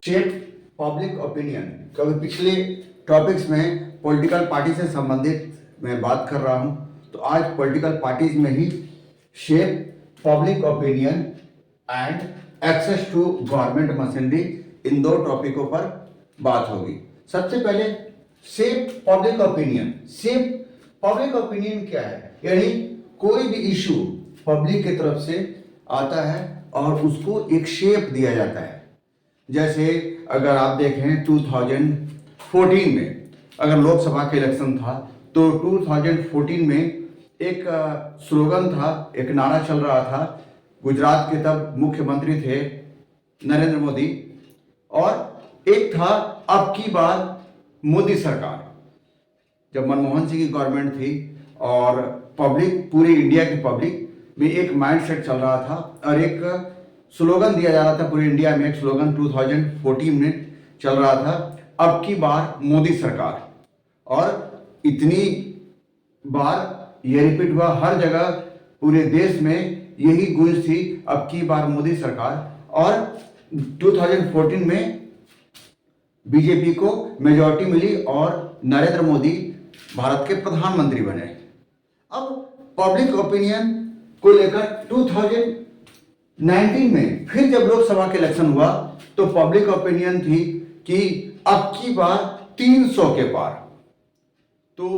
Shape public opinion, क्योंकि पिछले topics में पॉलिटिकल पार्टी से संबंधित मैं बात कर रहा हूं, तो आज पॉलिटिकल पार्टीज में ही shape public opinion and access to government machinery, इन दो टॉपिकों पर बात होगी। सबसे पहले shape public opinion. Shape public opinion क्या है? यानी कोई भी इशू पब्लिक की तरफ से आता है और उसको एक शेप दिया जाता है। जैसे अगर आप देखें 2014 में अगर लोकसभा का इलेक्शन था, तो 2014 में एक स्लोगन था, एक नारा चल रहा था। गुजरात के तब मुख्यमंत्री थे नरेंद्र मोदी, और एक था अब की बार मोदी सरकार। जब मनमोहन सिंह की गवर्नमेंट थी और पब्लिक, पूरे इंडिया की पब्लिक में एक माइंडसेट चल रहा था और एक स्लोगन दिया जा रहा था पूरे इंडिया में। एक स्लोगन 2014 में चल रहा था, अब की बार मोदी सरकार। और इतनी बार ये रिपीट हुआ, हर जगह पूरे देश में यही गूंज थी, अब की बार मोदी सरकार। और 2014 में बीजेपी को मेजॉरिटी मिली और नरेंद्र मोदी भारत के प्रधानमंत्री बने। अब पब्लिक ओपिनियन को लेकर 2019 में फिर जब लोकसभा के इलेक्शन हुआ, तो पब्लिक ओपिनियन थी कि अब की बार 300 के पार। तो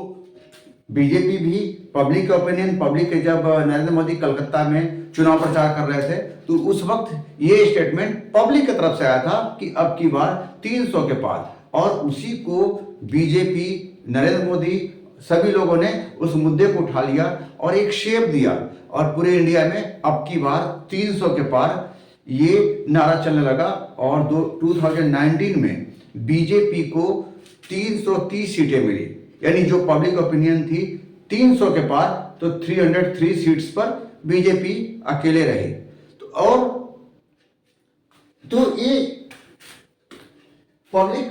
बीजेपी भी पब्लिक ओपिनियन, पब्लिक के जब नरेंद्र मोदी कलकत्ता में चुनाव प्रचार कर रहे थे, तो उस वक्त ये स्टेटमेंट पब्लिक की तरफ से आया था कि अब की बार 300 के पार। और उसी को बीजेपी, नरेंद्र मोदी, सभी लोगों ने उस मुद्दे को उठा लिया और एक शेप दिया, और पूरे इंडिया में अब की बार 300 के पार ये नारा चलने लगा। और 2019 में बीजेपी को 330 सीटें मिली, यानी जो पब्लिक ओपिनियन थी 300 के पार, तो 303 सीट्स पर बीजेपी अकेले रही। तो ये पब्लिक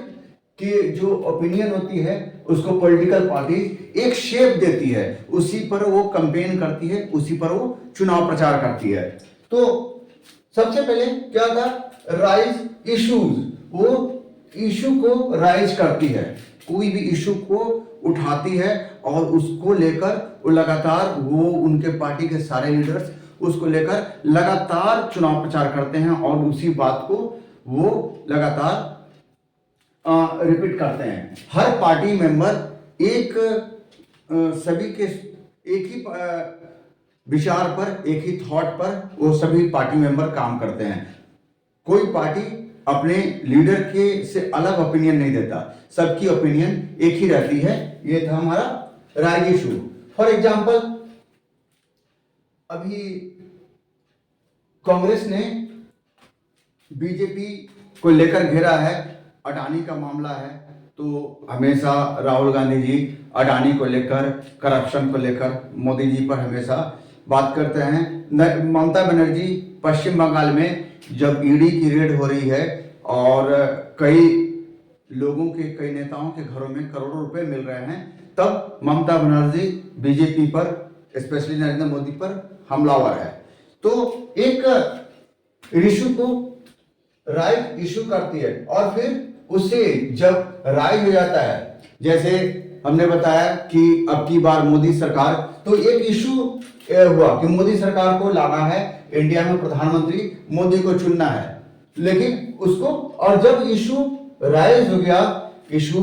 की जो ओपिनियन होती है उसको पॉलिटिकल पार्टी एक शेप देती है, उसी पर वो कैंपेन करती है, उसी पर वो चुनाव प्रचार करती है। तो सबसे पहले क्या था? Rise issues. वो इशू को राइज करती है, कोई भी इशू को उठाती है और उसको लेकर वो लगातार, वो उनके पार्टी के सारे लीडर्स उसको लेकर लगातार चुनाव प्रचार करते हैं और उसी बात को वो लगातार रिपीट करते हैं। हर पार्टी मेंबर सभी के एक ही विचार पर, एक ही थॉट पर वो सभी पार्टी मेंबर काम करते हैं। कोई पार्टी अपने लीडर के से अलग ओपिनियन नहीं देता, सबकी ओपिनियन एक ही रहती है। ये था हमारा राइज इशू। फॉर एग्जांपल, अभी कांग्रेस ने बीजेपी को लेकर घेरा है, अडानी का मामला है, तो हमेशा राहुल गांधी जी अडानी को लेकर, करप्शन को लेकर मोदी जी पर हमेशा बात करते हैं। ममता बनर्जी पश्चिम बंगाल में जब ईडी की रेड हो रही है और कई लोगों के, कई नेताओं के घरों में करोड़ों रुपए मिल रहे हैं, तब ममता बनर्जी बीजेपी पर, स्पेशली नरेंद्र मोदी पर हमलावर है। तो एक इशू को राइट इशू करती है और फिर उससे जब राइज हो जाता है, जैसे हमने बताया कि अब की बार मोदी सरकार, तो एक इशू हुआ कि मोदी सरकार को लाना है, इंडिया में प्रधानमंत्री मोदी को चुनना है। लेकिन उसको, और जब इशू राइज हो गया, इशू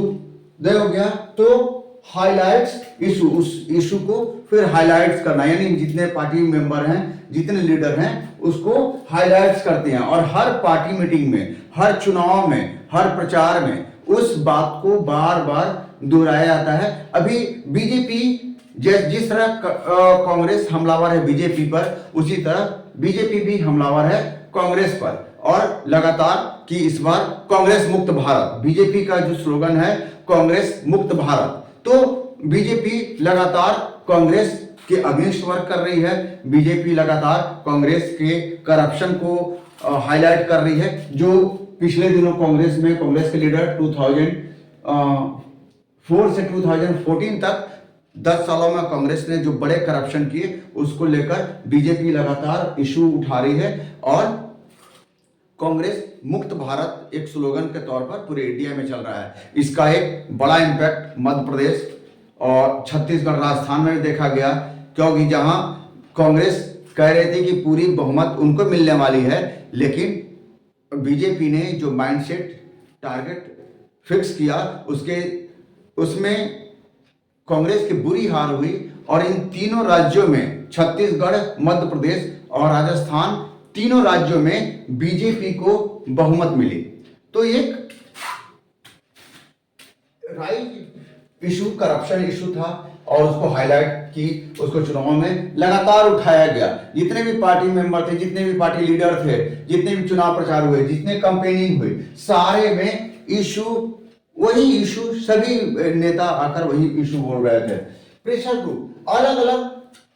दे हो गया, तो हाईलाइट्स इशू, उस इशू को फिर हाईलाइट्स करना, यानी जितने पार्टी मेंबर हैं, जितने लीडर हैं, उसको हाईलाइट्स करते हैं। और हर पार्टी मीटिंग में, हर चुनाव में, हर प्रचार में उस बात को बार बार दोहराया जाता है। अभी बीजेपी, जिस तरह कांग्रेस हमलावर है बीजेपी पर, उसी तरह बीजेपी भी हमलावर है कांग्रेस पर। और लगातार कि इस बार कांग्रेस मुक्त भारत, बीजेपी का जो स्लोगन है कांग्रेस मुक्त भारत, तो बीजेपी लगातार कांग्रेस के अगेंस्ट वर्क कर रही है। बीजेपी लगातार कांग्रेस के करप्शन को हाईलाइट कर रही है। जो पिछले दिनों कांग्रेस में, कांग्रेस के लीडर 2004 से 2014 तक 10 सालों में कांग्रेस ने जो बड़े करप्शन किए, उसको लेकर बीजेपी लगातार इशू उठा रही है। और कांग्रेस मुक्त भारत एक स्लोगन के तौर पर पूरे इंडिया में चल रहा है। इसका एक बड़ा इम्पैक्ट मध्य प्रदेश और छत्तीसगढ़ राजस्थान में भी देखा गया, क्योंकि जहां कांग्रेस कह रही थी कि पूरी बहुमत उनको मिलने वाली है, लेकिन बीजेपी ने जो माइंडसेट टारगेट फिक्स किया उसमें कांग्रेस की बुरी हार हुई और इन तीनों राज्यों में, छत्तीसगढ़, मध्य प्रदेश और राजस्थान, तीनों राज्यों में बीजेपी को बहुमत मिली। तो एक राइट इशू, करप्शन इशू था और उसको हाईलाइट की, उसको चुनाव में लगातार उठाया गया। जितने भी पार्टी मेंबर थे, जितने भी पार्टी लीडर थे, जितने भी चुनाव प्रचार हुए, जितने कैंपेनिंग हुई, सारे में इशू वही इशू, सभी नेता आकर वही इशू बोल रहे थे। प्रेशर ग्रुप अलग अलग,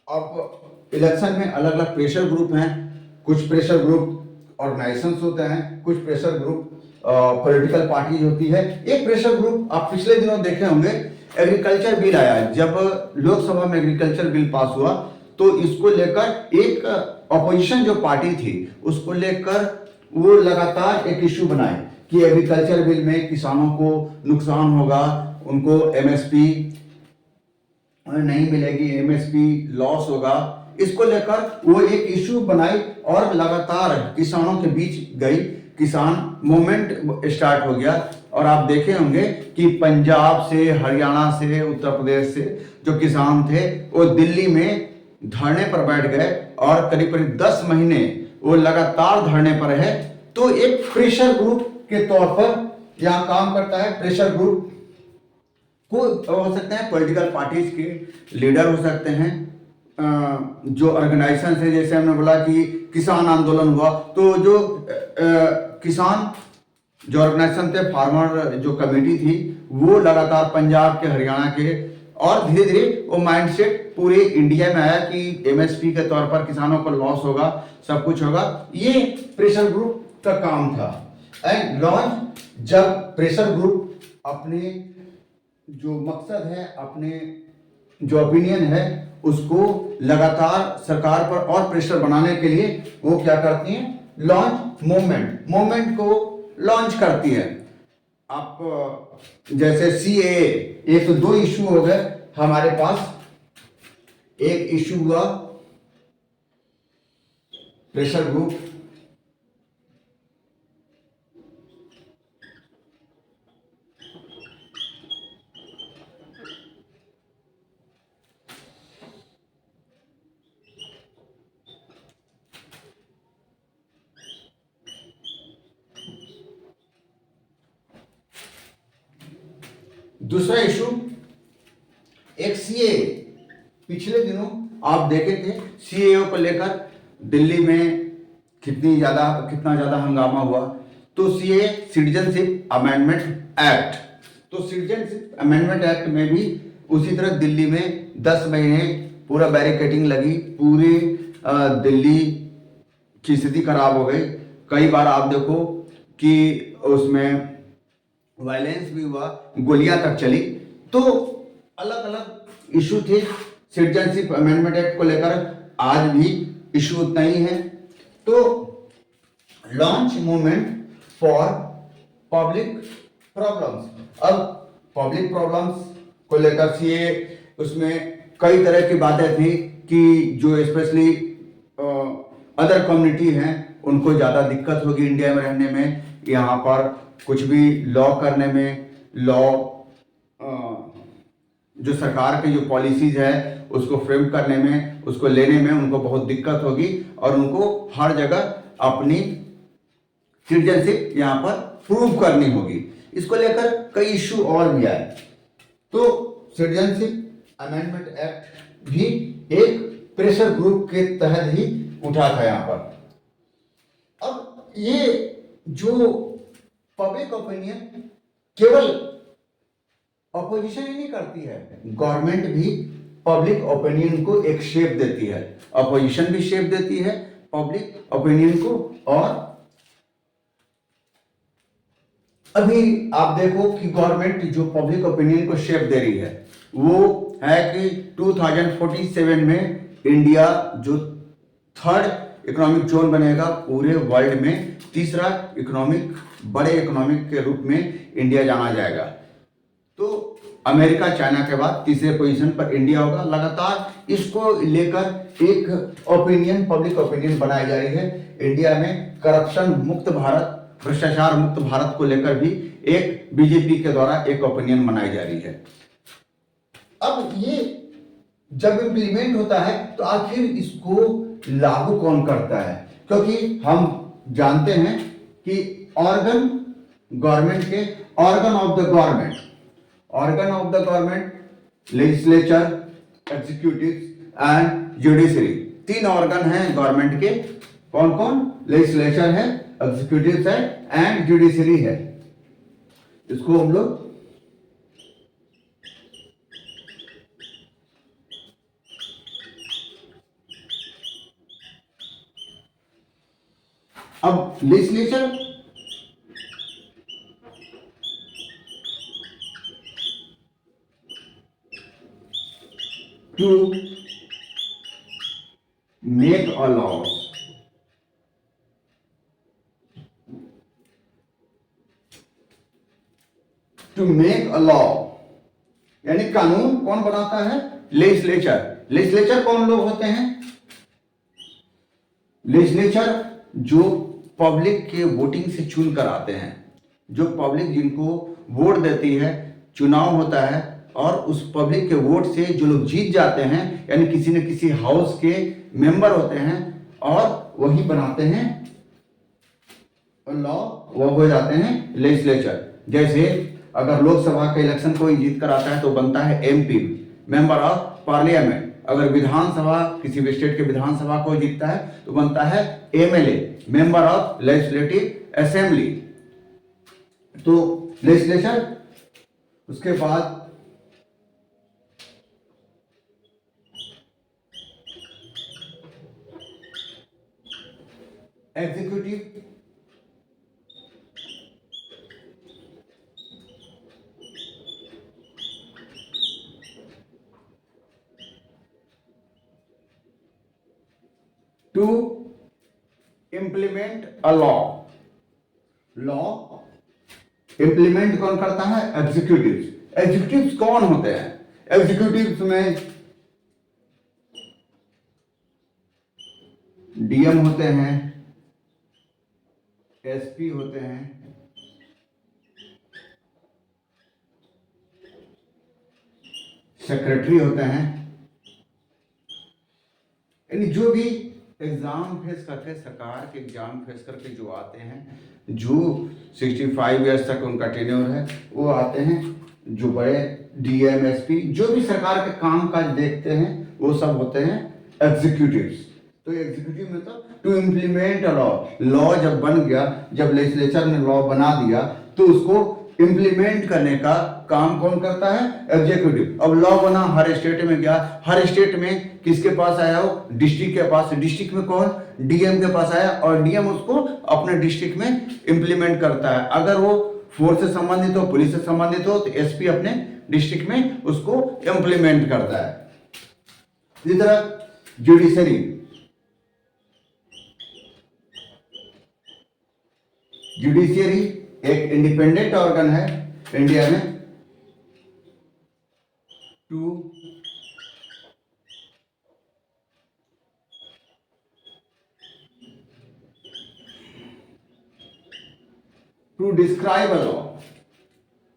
अब इलेक्शन में अलग अलग प्रेशर ग्रुप हैं। कुछ प्रेशर ग्रुप ऑर्गेनाइजेशंस होते हैं, कुछ प्रेशर ग्रुप पॉलिटिकल पार्टीज होती है। एक प्रेशर ग्रुप आप पिछले दिनों देखे होंगे, एग्रीकल्चर बिल आया, जब लोकसभा में एग्रीकल्चर बिल पास हुआ तो इसको लेकर एक अपोजिशन जो पार्टी थी उसको लेकर वो लगातार एक इश्यू बनाए कि एग्रीकल्चर बिल में किसानों को नुकसान होगा, उनको एमएसपी नहीं मिलेगी, एमएसपी लॉस होगा। इसको लेकर वो एक इश्यू बनाई और लगातार किसानों के बीच गई, किसान मूवमेंट स्टार्ट हो गया। और आप देखे होंगे कि पंजाब से, हरियाणा से, उत्तर प्रदेश से जो किसान थे वो दिल्ली में धरने पर बैठ गए और करीब करीब 10 महीने वो लगातार धरने पर है। तो एक प्रेशर ग्रुप के तौर पर यहाँ काम करता है। प्रेशर ग्रुप को हो सकते हैं पॉलिटिकल पार्टीज के लीडर हो सकते हैं, जो ऑर्गेनाइजेशन है, जैसे हमने बोला कि किसान आंदोलन हुआ तो जो किसान जो ऑर्गेनाइजेशन थे, फार्मर जो कमेटी थी, वो लगातार पंजाब के, हरियाणा के, और धीरे धीरे वो माइंडसेट पूरे इंडिया में आया कि एमएसपी के तौर पर किसानों को लॉस होगा, सब कुछ होगा। ये प्रेशर ग्रुप का काम था। एंड लॉन्च, जब प्रेशर ग्रुप अपने जो मकसद है, अपने जो ओपिनियन है, उसको लगातार सरकार पर और प्रेशर बनाने के लिए वो क्या करती हैं, लॉन्च मूवमेंट को लॉन्च करती है। आप जैसे सीएए, एक तो 2 इशू हो गए हमारे पास। एक इशू हुआ प्रेशर ग्रुप, दूसरा इशू एक सीए। पिछले दिनों आप देखे थे सीएए को लेकर दिल्ली में कितना ज्यादा हंगामा हुआ। तो सीए, सिटीजनशिप अमेंडमेंट एक्ट, तो सिटीजनशिप अमेंडमेंट एक्ट में भी उसी तरह दिल्ली में 10 महीने पूरा बैरिकेडिंग लगी, पूरी दिल्ली की स्थिति खराब हो गई। कई बार आप देखो कि उसमें वायलेंस भी हुआ, गोलियां तक चली। तो अलग अलग इशू थे सिटीजनशिप अमेंडमेंट एक्ट को लेकर, आज भी इशू उतना ही है। तो launch movement for public problems. अब पब्लिक प्रॉब्लम्स को लेकर सीए, उसमें कई तरह की बातें थी कि जो स्पेशली अदर कम्युनिटी हैं उनको ज़्यादा दिक्कत होगी इंडिया में रहने में, यहाँ पर कुछ भी लॉ करने में, लॉ जो सरकार की जो पॉलिसीज है उसको फ्रेम करने में, उसको लेने में उनको बहुत दिक्कत होगी और उनको हर जगह अपनी सिटीजनशिप यहाँ पर प्रूव करनी होगी। इसको लेकर कई इशू और भी आए। तो सिटीजनशिप अमेंडमेंट एक्ट भी एक प्रेशर ग्रुप के तहत ही उठा था यहाँ पर। अब ये जो पब्लिक ओपिनियन केवल अपोजिशन ही नहीं करती है, गवर्नमेंट भी पब्लिक ओपिनियन को एक शेप देती है। अपोजिशन भी शेप देती है पब्लिक ओपिनियन को। और अभी आप देखो कि गवर्नमेंट जो पब्लिक ओपिनियन को शेप दे रही है वो है कि 2047 में इंडिया जो 3rd इकोनॉमिक जोन बनेगा पूरे वर्ल्ड में, तीसरा बड़े इकोनॉमिक के रूप में इंडिया जाना जाएगा। तो अमेरिका चाइना के बाद तीसरे पोजीशन पर इंडिया होगा। लगातार इसको लेकर एक पब्लिक ओपिनियन बनाई जा रही है। इंडिया में करप्शन मुक्त भारत, भ्रष्टाचार मुक्त भारत को लेकर भी एक बीजेपी के द्वारा एक ओपिनियन बनाई जा रही है। अब ये जब इम्प्लीमेंट होता है तो आखिर इसको लागू कौन करता है? क्योंकि हम जानते हैं कि organ of the government legislature, executive and judiciary, 3 organ हैं गवर्नमेंट के। कौन कौन? लेजिस्लेचर है, एग्जीक्यूटिव है एंड जुडिशरी है। इसको हम लोग अब legislature to make a law, यानी कानून कौन बनाता है? लेजिस्लेचर कौन लोग होते हैं? लेजिस्लेचर जो पब्लिक के वोटिंग से चुन कर आते हैं, जो पब्लिक जिनको वोट देती है, चुनाव होता है और उस पब्लिक के वोट से जो लोग जीत जाते हैं, यानी किसी न किसी हाउस के मेंबर होते हैं और वही बनाते हैं लॉ, वो हो जाते हैं लेजिस्लेचर। जैसे अगर लोकसभा का इलेक्शन कोई जीत कर आता है तो बनता है एमपी, मेंबर ऑफ पार्लियामेंट। अगर विधानसभा किसी भी स्टेट के विधानसभा को जीतता है तो बनता है MLA, member of legislative assembly. तो लेजिस्लेचर, उसके बाद executive, to implement a law implement कौन करता है? एग्जीक्यूटिव्स कौन होते हैं? एग्जीक्यूटिव्स में डीएम होते हैं, एसपी होते हैं, सेक्रेटरी होते हैं, यानी जो भी एग्जाम फेस करके, सरकार के एग्जाम फेस करके जो आते हैं, जो 65 ईयर्स तक उनका टेन्योर है, वो आते हैं। जो बड़े डीएम, एसपी, जो भी सरकार के काम काज देखते हैं, वो सब होते हैं एग्जीक्यूटिव्स। तो एग्जीक्यूटिव मतलब टू इम्प्लीमेंट अ लॉ जब बन गया, जब लेजिस्लेचर ने लॉ बना दिया तो उसको इंप्लीमेंट करने का काम कौन करता है? एग्जीक्यूटिव। अब लॉ बना, हर स्टेट में गया, हर स्टेट में किसके पास आया? वो डिस्ट्रिक्ट के पास। डिस्ट्रिक्ट में कौन? डीएम के पास आया और डीएम उसको अपने डिस्ट्रिक्ट में इंप्लीमेंट करता है। अगर वो फोर्स से संबंधित हो, पुलिस से संबंधित हो, तो एसपी अपने डिस्ट्रिक्ट में उसको इंप्लीमेंट करता है। इसी तरह जुडिशियरी एक इंडिपेंडेंट ऑर्गन है इंडिया में, टू डिस्क्राइब अ लॉ।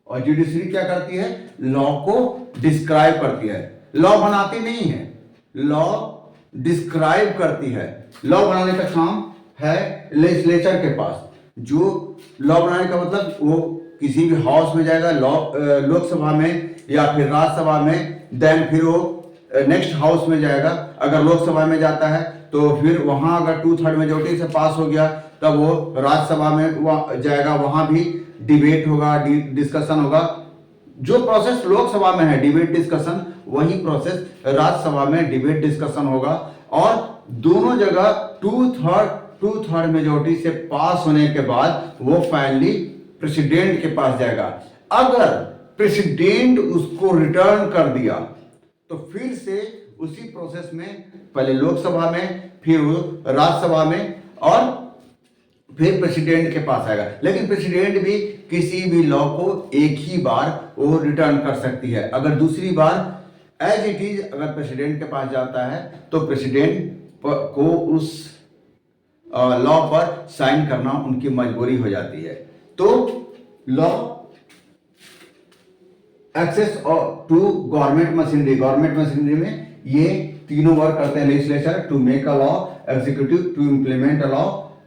और जुडिशरी क्या करती है? लॉ को डिस्क्राइब करती है, लॉ बनाती नहीं है, लॉ डिस्क्राइब करती है। लॉ बनाने का काम है लेजिस्लेचर के पास। जो लॉ बनाने का मतलब वो किसी भी हाउस में जाएगा, लोकसभा में या फिर राज्यसभा में, देन फिर वो नेक्स्ट हाउस में जाएगा। अगर लोकसभा में जाता है तो फिर वहां अगर 2/3 मेजोरिटी से पास हो गया तब वो राज्यसभा में जाएगा, वहां भी डिबेट होगा, डिस्कशन होगा। जो प्रोसेस लोकसभा में है डिबेट डिस्कशन, वही प्रोसेस राज्यसभा में डिबेट डिस्कशन होगा। और दोनों जगह 2/3 मेजोरिटी से पास होने के बाद वो फाइनली प्रेसिडेंट के पास जाएगा। अगर प्रेसिडेंट उसको रिटर्न कर दिया तो फिर से उसी प्रोसेस में पहले लोकसभा में, फिर वो राज्यसभा में, और फिर प्रेसिडेंट के पास आएगा। लेकिन प्रेसिडेंट भी किसी भी लॉ को एक ही बार वो रिटर्न कर सकती है। अगर दूसरी बार एज इट इज अगर प्रेसिडेंट के पास जाता है तो प्रेसिडेंट को उस लॉ पर साइन करना उनकी मजबूरी हो जाती है। तो law access to government machinery में ये तीनों वर्क करते हैं। Legislature to make a law, executive to implement a law,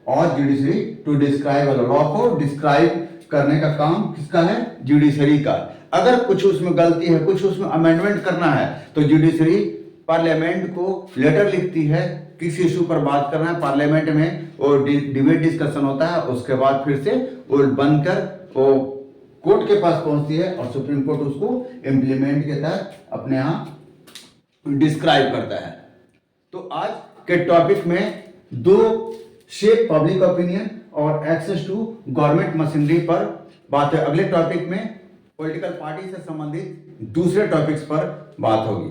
और judiciary to describe a law को डिस्क्राइब करने का काम किसका है? जुडिशरी का। अगर कुछ उसमें गलती है, कुछ उसमें अमेंडमेंट करना है, तो जुडिशरी पार्लियामेंट को लेटर लिखती है, किस इशू पर बात करना है, पार्लियामेंट में वो डिबेट डिस्कशन होता है, उसके बाद फिर से वो बनकर वो कोर्ट के पास पहुंचती है और सुप्रीम कोर्ट उसको इम्प्लीमेंट के तहत अपने यहाँ डिस्क्राइब करता है। तो आज के टॉपिक में दो शेप पब्लिक ओपिनियन और एक्सेस टू गवर्नमेंट मशीनरी पर बात है। अगले टॉपिक में पॉलिटिकल पार्टी से संबंधित दूसरे टॉपिक्स पर बात होगी।